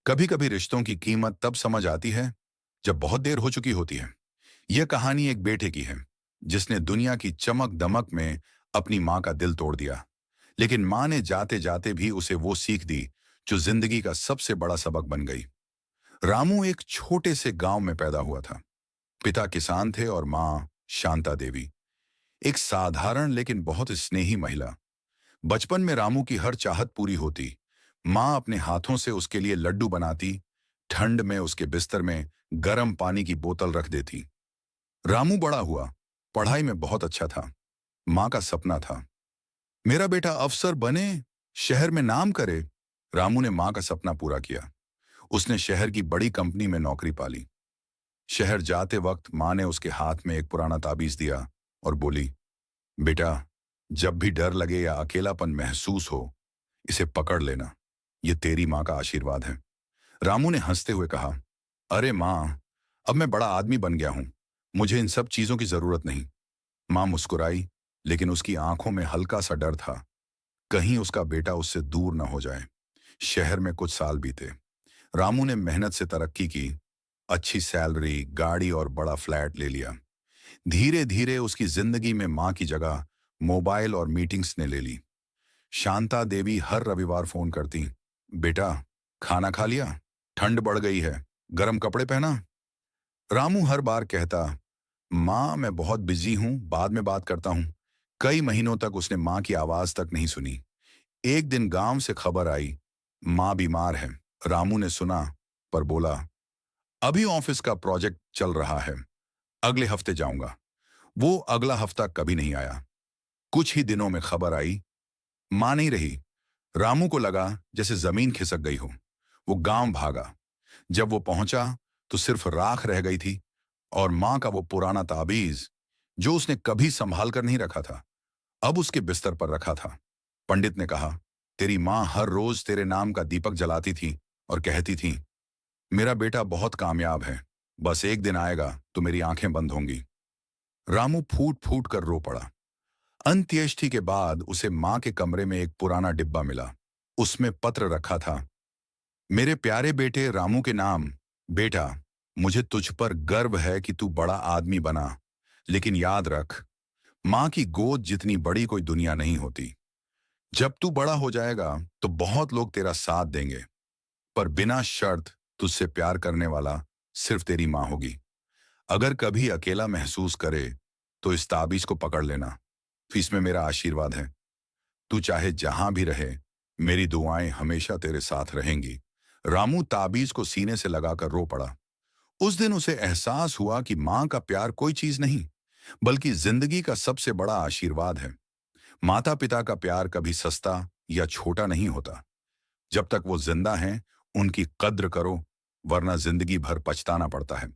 कभी कभी रिश्तों की कीमत तब समझ आती है जब बहुत देर हो चुकी होती है। यह कहानी एक बेटे की है जिसने दुनिया की चमक दमक में अपनी माँ का दिल तोड़ दिया। लेकिन माँ ने जाते जाते भी उसे वो सीख दी जो जिंदगी का सबसे बड़ा सबक बन गई। रामू एक छोटे से गांव में पैदा हुआ था। पिता किसान थे और माँ शांता देवी, एक साधारण लेकिन बहुत स्नेही महिला। बचपन में रामू की हर चाहत पूरी होती। माँ अपने हाथों से उसके लिए लड्डू बनाती, ठंड में उसके बिस्तर में गर्म पानी की बोतल रख देती। रामू बड़ा हुआ, पढ़ाई में बहुत अच्छा था। माँ का सपना था, मेरा बेटा अफसर बने, शहर में नाम करे। रामू ने माँ का सपना पूरा किया। उसने शहर की बड़ी कंपनी में नौकरी पाली। शहर जाते वक्त माँ ने उसके हाथ में एक पुराना ताबीज दिया और बोली, बेटा, जब भी डर लगे या अकेलापन महसूस हो, इसे पकड़ लेना। ये तेरी माँ का आशीर्वाद है। रामू ने हंसते हुए कहा, अरे माँ, अब मैं बड़ा आदमी बन गया हूं, मुझे इन सब चीजों की जरूरत नहीं। माँ मुस्कुराई, लेकिन उसकी आंखों में हल्का सा डर था, कहीं उसका बेटा उससे दूर न हो जाए। शहर में कुछ साल बीते। रामू ने मेहनत से तरक्की की, अच्छी सैलरी, गाड़ी और बड़ा फ्लैट ले लिया। धीरे धीरे उसकी जिंदगी में माँ की जगह मोबाइल और मीटिंग्स ने ले ली। शांता देवी हर रविवार फोन करती, बेटा, खाना खा लिया, ठंड बढ़ गई है, गर्म कपड़े पहना। रामू हर बार कहता, माँ मैं बहुत बिजी हूं, बाद में बात करता हूं। कई महीनों तक उसने माँ की आवाज तक नहीं सुनी। एक दिन गांव से खबर आई, माँ बीमार है। रामू ने सुना, पर बोला, अभी ऑफिस का प्रोजेक्ट चल रहा है, अगले हफ्ते जाऊंगा। वो अगला हफ्ता कभी नहीं आया। कुछ ही दिनों में खबर आई, माँ नहीं रही। रामू को लगा जैसे जमीन खिसक गई हो। वो गांव भागा। जब वो पहुंचा तो सिर्फ राख रह गई थी और माँ का वो पुराना ताबीज जो उसने कभी संभाल कर नहीं रखा था, अब उसके बिस्तर पर रखा था। पंडित ने कहा, तेरी माँ हर रोज तेरे नाम का दीपक जलाती थी और कहती थी, मेरा बेटा बहुत कामयाब है, बस एक दिन आएगा तो मेरी आंखें बंद होंगी। रामू फूट फूट कर रो पड़ा। अंत्येष्टि के बाद उसे माँ के कमरे में एक पुराना डिब्बा मिला। उसमें पत्र रखा था, मेरे प्यारे बेटे रामू के नाम, बेटा, मुझे तुझ पर गर्व है कि तू बड़ा आदमी बना, लेकिन याद रख, माँ की गोद जितनी बड़ी कोई दुनिया नहीं होती। जब तू बड़ा हो जाएगा तो बहुत लोग तेरा साथ देंगे, पर बिना शर्त तुझसे प्यार करने वाला सिर्फ तेरी माँ होगी। अगर कभी अकेला महसूस करे तो इस ताबीज को पकड़ लेना, इसमें मेरा आशीर्वाद है। तू चाहे जहां भी रहे, मेरी दुआएं हमेशा तेरे साथ रहेंगी। रामू ताबीज को सीने से लगाकर रो पड़ा। उस दिन उसे एहसास हुआ कि माँ का प्यार कोई चीज नहीं, बल्कि जिंदगी का सबसे बड़ा आशीर्वाद है। माता पिता का प्यार कभी सस्ता या छोटा नहीं होता। जब तक वो जिंदा हैं, उनकी कद्र करो, वरना जिंदगी भर पछताना पड़ता है।